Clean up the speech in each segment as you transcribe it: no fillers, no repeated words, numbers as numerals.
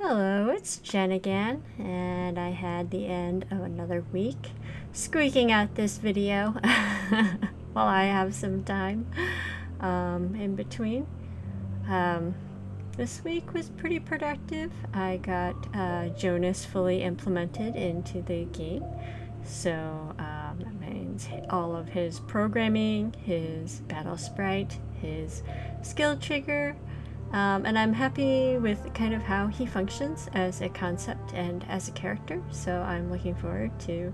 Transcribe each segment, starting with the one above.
Hello, it's Jen again, and I had the end of another week squeaking out this video while I have some time in between. This week was pretty productive. I got Jonas fully implemented into the game, so that means all of his programming, his battle sprite, his skill trigger, and I'm happy with kind of how he functions as a concept and as a character, so I'm looking forward to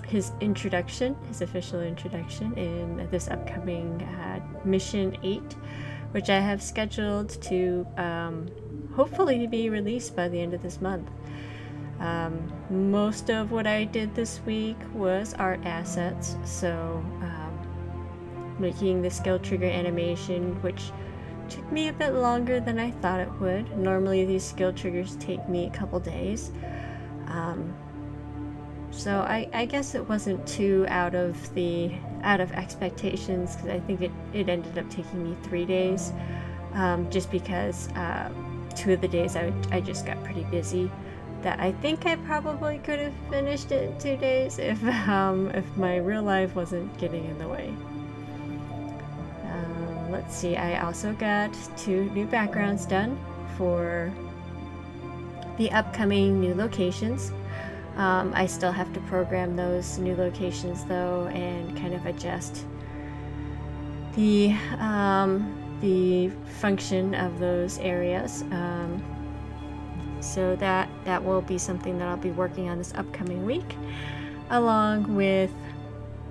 his introduction, his official introduction in this upcoming Mission 8, which I have scheduled to hopefully be released by the end of this month. Most of what I did this week was art assets, so making the skill trigger animation, which took me a bit longer than I thought it would. Normally these skill triggers take me a couple days. So I guess it wasn't too out of expectations, because I think it ended up taking me 3 days, just because 2 of the days I just got pretty busy. That I think I probably could have finished it in 2 days if my real life wasn't getting in the way. Let's see, I also got 2 new backgrounds done for the upcoming new locations. I still have to program those new locations though, and kind of adjust the function of those areas. So that will be something that I'll be working on this upcoming week, along with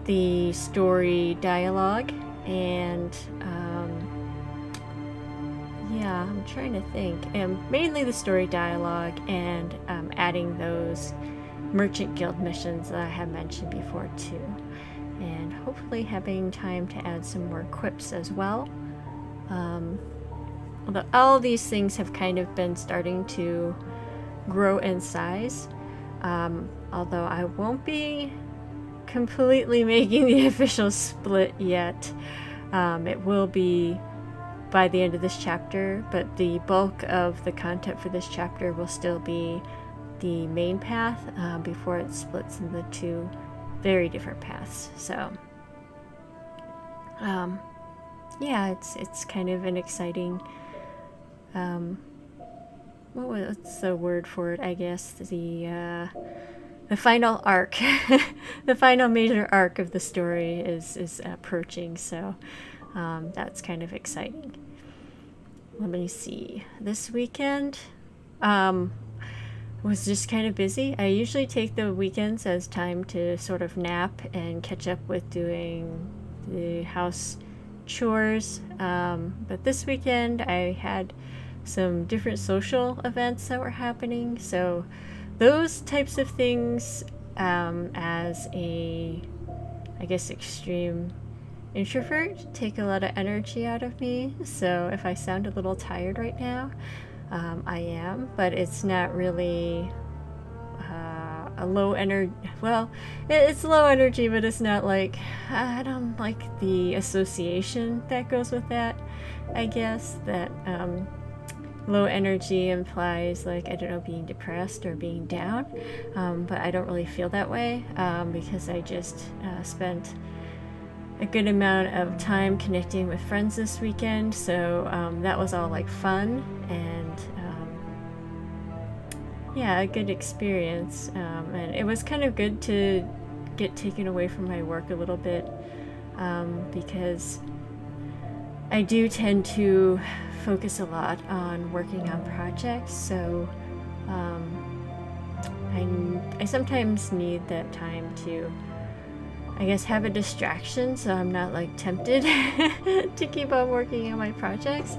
the story dialogue and yeah, I'm trying to think. Mainly the story dialogue and adding those merchant guild missions that I have mentioned before too, and hopefully having time to add some more quips as well. Although all these things have kind of been starting to grow in size, although I won't be completely making the official split yet. It will be by the end of this chapter, but the bulk of the content for this chapter will still be the main path before it splits into 2 very different paths. So yeah, it's kind of an exciting what's the word for it? I guess the final arc, the final major arc of the story is approaching, so that's kind of exciting. Let me see. This weekend was just kind of busy. I usually take the weekends as time to sort of nap and catch up with doing the house chores, but this weekend I had some different social events that were happening, so those types of things, as a, I guess, extreme introvert, take a lot of energy out of me. So if I sound a little tired right now, I am, but it's not really a low energy. Well, it's low energy, but it's not like, I don't like the association that goes with that. I guess that low energy implies, like, I don't know, being depressed or being down, but I don't really feel that way, because I just spent a good amount of time connecting with friends this weekend, so that was all like fun and yeah, a good experience, and it was kind of good to get taken away from my work a little bit, because I do tend to focus a lot on working on projects, so I sometimes need that time to, I guess, have a distraction, so I'm not like tempted to keep on working on my projects,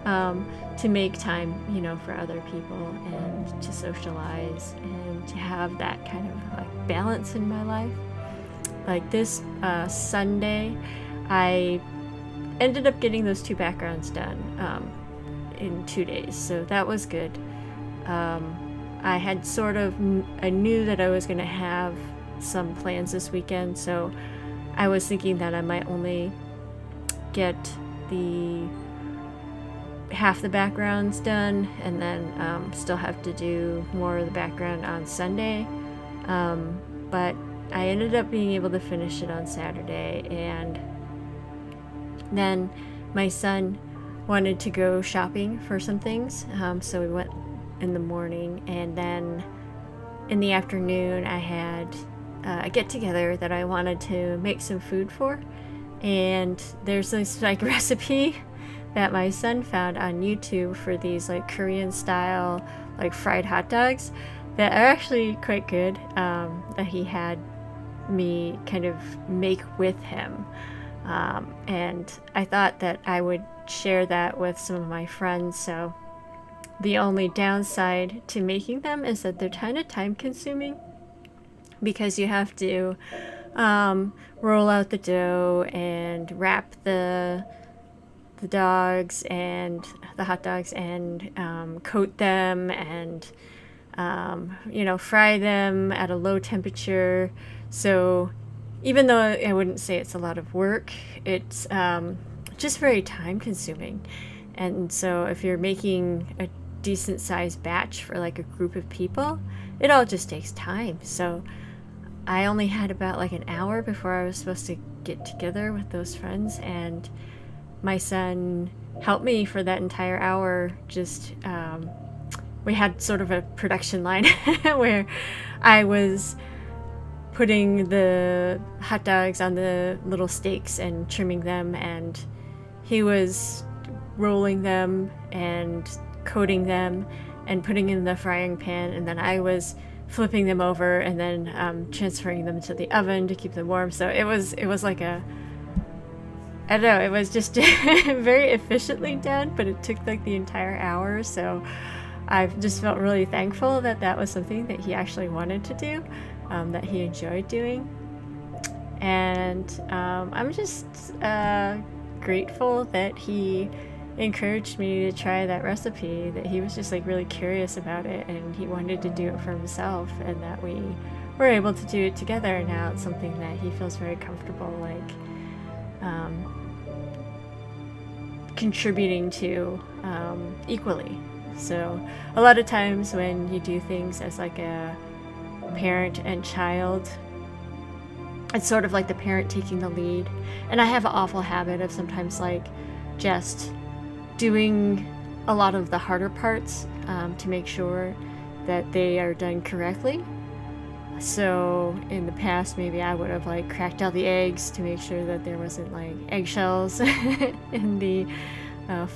to make time, you know, for other people and to socialize and to have that kind of like balance in my life. Like this Sunday, I ended up getting those 2 backgrounds done in 2 days, so that was good. I had sort of, I knew that I was going to have some plans this weekend, so I was thinking that I might only get the half the background's done, and then still have to do more of the background on Sunday. But I ended up being able to finish it on Saturday, and then my son wanted to go shopping for some things, so we went in the morning, and then in the afternoon I had a get-together that I wanted to make some food for, and there's this like recipe that my son found on YouTube for these like Korean style like fried hot dogs that are actually quite good, that he had me kind of make with him, and I thought that I would share that with some of my friends. So the only downside to making them is that they're kind of time consuming, because you have to roll out the dough and wrap the dogs and the hot dogs and coat them and you know, fry them at a low temperature. So even though I wouldn't say it's a lot of work, it's just very time consuming. And so if you're making a decent sized batch for like a group of people, it all just takes time. So I only had about like an hour before I was supposed to get together with those friends, and my son helped me for that entire hour. Just we had sort of a production line where I was putting the hot dogs on the little steaks and trimming them, and he was rolling them and coating them and putting in the frying pan, and then I was flipping them over and then transferring them to the oven to keep them warm. So it was like a, I don't know, it was just very efficiently done, but it took like the entire hour. So I've just felt really thankful that that was something that he actually wanted to do, that he enjoyed doing. And I'm just grateful that he encouraged me to try that recipe, that he was just like really curious about it and he wanted to do it for himself, and that we were able to do it together. Now it's something that he feels very comfortable like contributing to equally. So a lot of times when you do things as like a parent and child, it's sort of like the parent taking the lead. And I have an awful habit of sometimes like just doing a lot of the harder parts to make sure that they are done correctly. So in the past, maybe I would have like cracked all the eggs to make sure that there wasn't like eggshells in the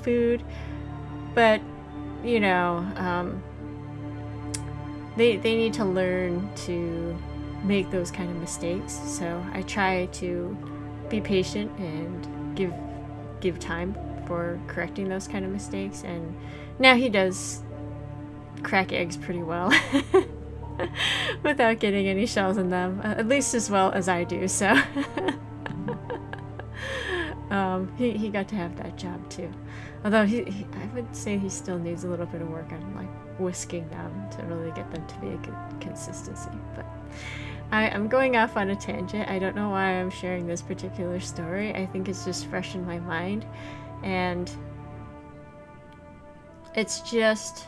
food. But you know, they need to learn to make those kind of mistakes. So I try to be patient and give time for correcting those kind of mistakes. And now he does crack eggs pretty well without getting any shells in them, at least as well as I do. So he got to have that job too. Although I would say he still needs a little bit of work on like whisking them to really get them to be a good consistency. But I'm going off on a tangent. I don't know why I'm sharing this particular story. I think it's just fresh in my mind, and it's just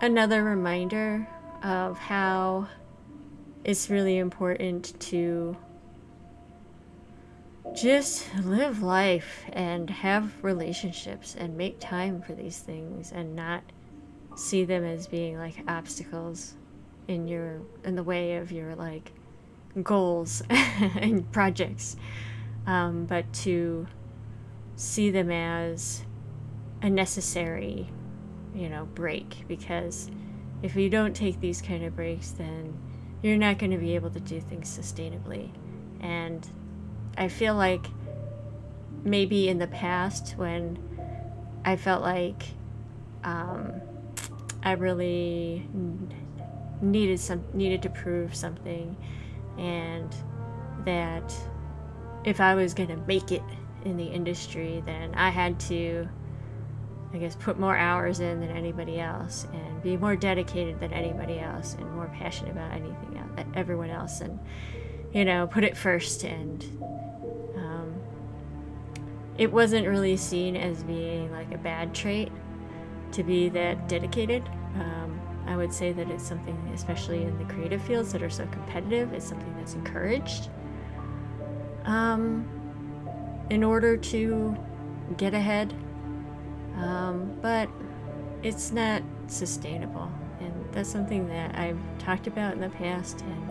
another reminder of how it's really important to just live life and have relationships and make time for these things, and not see them as being like obstacles in the way of your like goals and projects, but to see them as a necessary, you know, break. Because if you don't take these kind of breaks, then you're not going to be able to do things sustainably. And I feel like maybe in the past, when I felt like I really needed to prove something, and that if I was gonna make it in the industry, then I had to, I guess, put more hours in than anybody else, and be more dedicated than anybody else, and more passionate about anything else, everyone else, and you know, put it first. And it wasn't really seen as being like a bad trait to be that dedicated. I would say that it's something, especially in the creative fields that are so competitive, it's something that's encouraged in order to get ahead. But it's not sustainable, and that's something that I've talked about in the past, and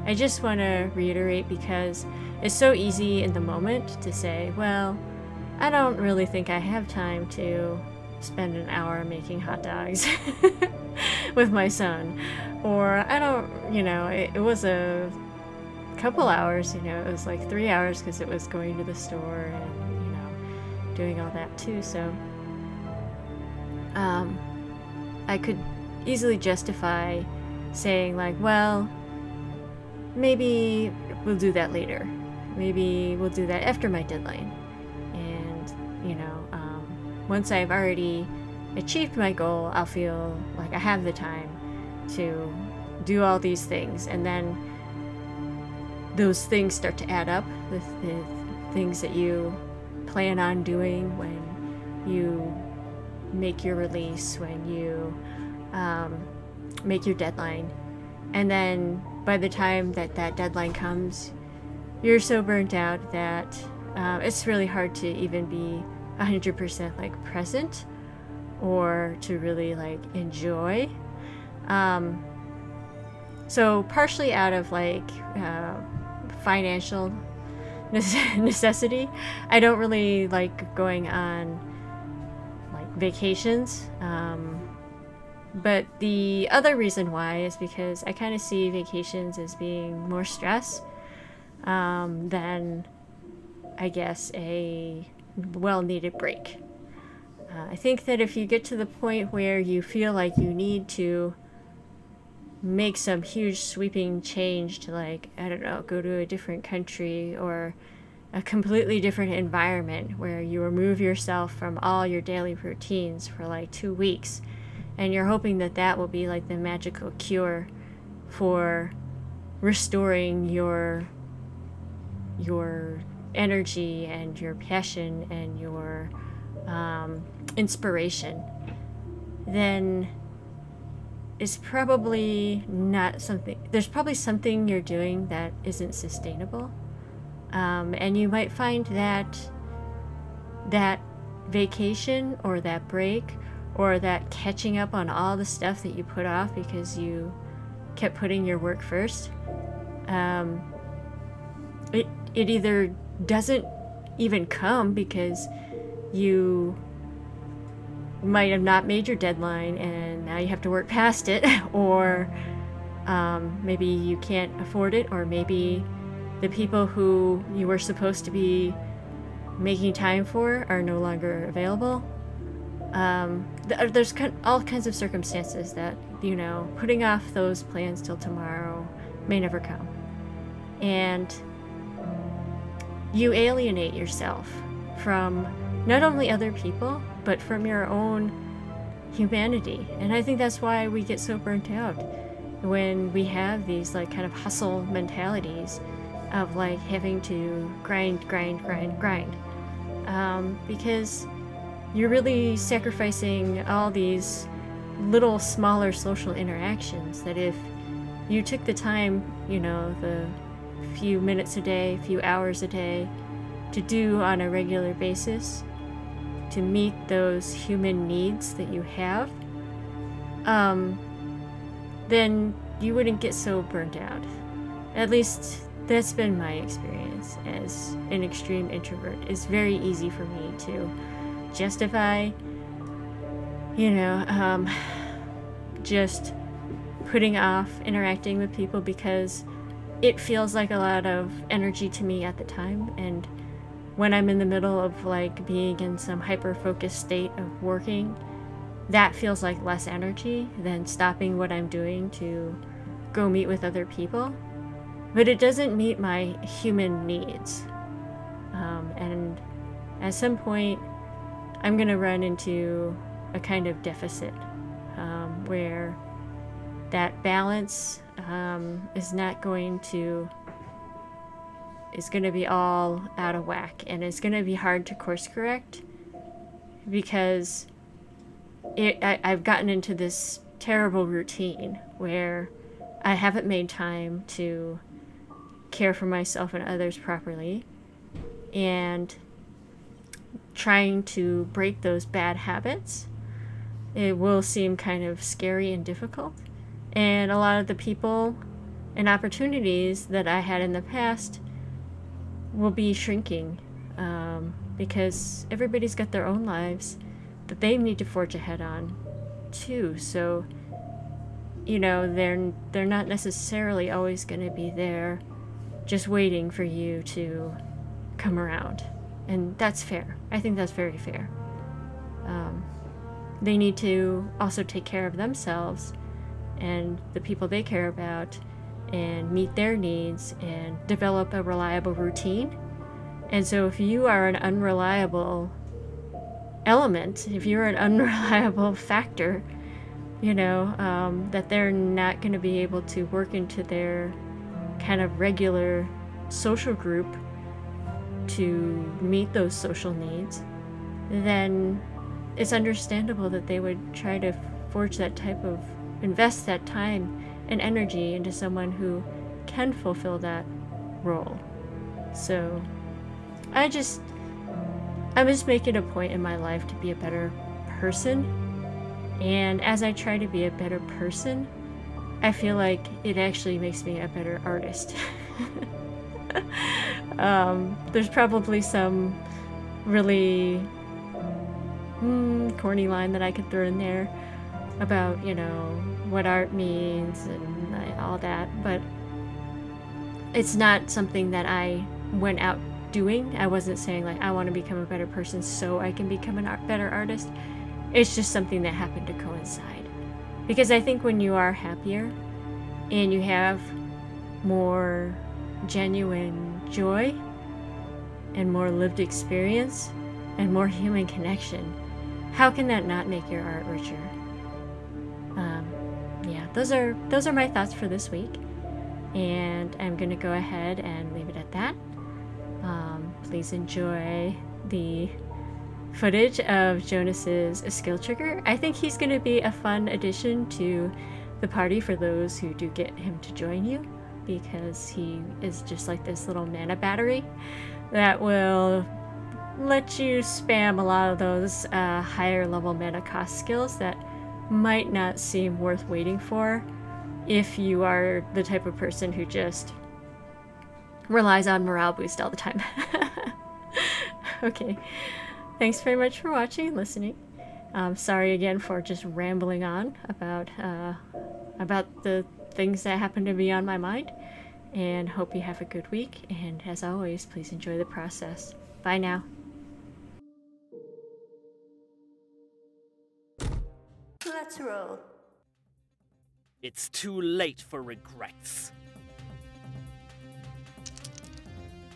I just want to reiterate, because it's so easy in the moment to say, well, I don't really think I have time to spend an hour making hot dogs with my son, or I don't, you know, it was a couple hours, you know, it was like 3 hours because it was going to the store and, you know, doing all that too. So I could easily justify saying like, well, maybe we'll do that later, maybe we'll do that after my deadline, and you know, once I've already achieved my goal, I'll feel like I have the time to do all these things. And then those things start to add up, the things that you plan on doing when you make your release, when you make your deadline. And then by the time that that deadline comes, you're so burnt out that it's really hard to even be 100% like present or to really like enjoy. So partially out of like financial necessity, I don't really like going on like vacations. But the other reason why is because I kind of see vacations as being more stress than, I guess, a well-needed break. I think that if you get to the point where you feel like you need to make some huge sweeping change to, like, I don't know, go to a different country or a completely different environment where you remove yourself from all your daily routines for like 2 weeks, and you're hoping that that will be like the magical cure for restoring your energy and your passion and your inspiration, then it's probably not something, there's probably something you're doing that isn't sustainable. And you might find that that vacation or that break or that catching up on all the stuff that you put off because you kept putting your work first, it either doesn't even come because you might have not made your deadline and now you have to work past it, or maybe you can't afford it, or maybe the people who you were supposed to be making time for are no longer available. There's all kinds of circumstances that, you know, putting off those plans till tomorrow may never come. And you alienate yourself from not only other people, but from your own humanity. And I think that's why we get so burnt out when we have these like kind of hustle mentalities of like having to grind, because you're really sacrificing all these little smaller social interactions that if you took the time, you know, the few minutes a day, few hours a day to do on a regular basis to meet those human needs that you have, then you wouldn't get so burnt out. At least that's been my experience as an extreme introvert. It's very easy for me to justify, you know, just putting off interacting with people because it feels like a lot of energy to me at the time. And when I'm in the middle of like being in some hyper-focused state of working, that feels like less energy than stopping what I'm doing to go meet with other people. But it doesn't meet my human needs. And at some point, I'm going to run into a kind of deficit where that balance is not going to is going to be all out of whack, and it's going to be hard to course correct because I've gotten into this terrible routine where I haven't made time to care for myself and others properly, and trying to break those bad habits, it will seem kind of scary and difficult. And a lot of the people and opportunities that I had in the past will be shrinking, because everybody's got their own lives that they need to forge ahead on too. So, you know, they're not necessarily always going to be there just waiting for you to come around. And that's fair. I think that's very fair. They need to also take care of themselves and the people they care about and meet their needs and develop a reliable routine. And so if you are an unreliable element, if you're an unreliable factor, you know, that they're not going to be able to work into their kind of regular social group to meet those social needs, then it's understandable that they would try to forge that type of, invest that time and energy into someone who can fulfill that role. So I'm just making a point in my life to be a better person, and as I try to be a better person, I feel like it actually makes me a better artist. There's probably some really corny line that I could throw in there about, you know, what art means and all that, but it's not something that I went out doing. I wasn't saying like I want to become a better person so I can become a better artist. It's just something that happened to coincide, because I think when you are happier and you have more genuine joy and more lived experience and more human connection, how can that not make your art richer? Yeah, those are my thoughts for this week, and I'm gonna go ahead and leave it at that. Please enjoy the footage of Jonas's skill trigger. I think he's gonna be a fun addition to the party for those who do get him to join you, because he is just like this little mana battery that will let you spam a lot of those higher level mana cost skills that might not seem worth waiting for if you are the type of person who just relies on morale boost all the time. Okay, thanks very much for watching and listening. Sorry again for just rambling on about the things that happen to be on my mind, and hope you have a good week, and as always, please enjoy the process. Bye now. Let's roll. It's too late for regrets.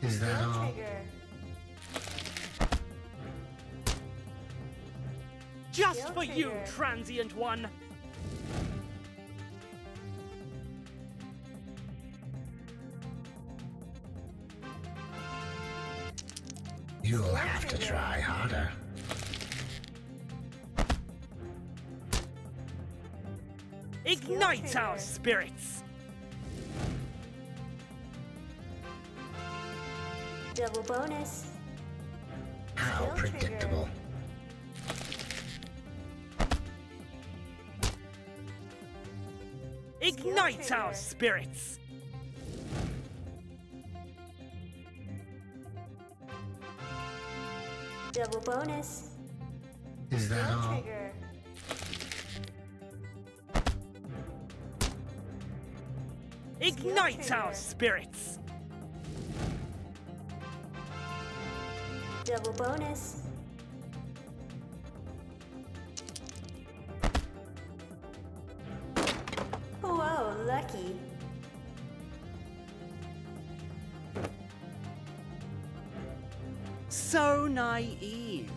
Is that all? Just for you, transient one! You'll have to try harder. Ignite our spirits! Double bonus. How predictable. Ignite our spirits! Double bonus. Is that all? Trigger. Ignite our spirits! Double bonus. Whoa, lucky. So naive.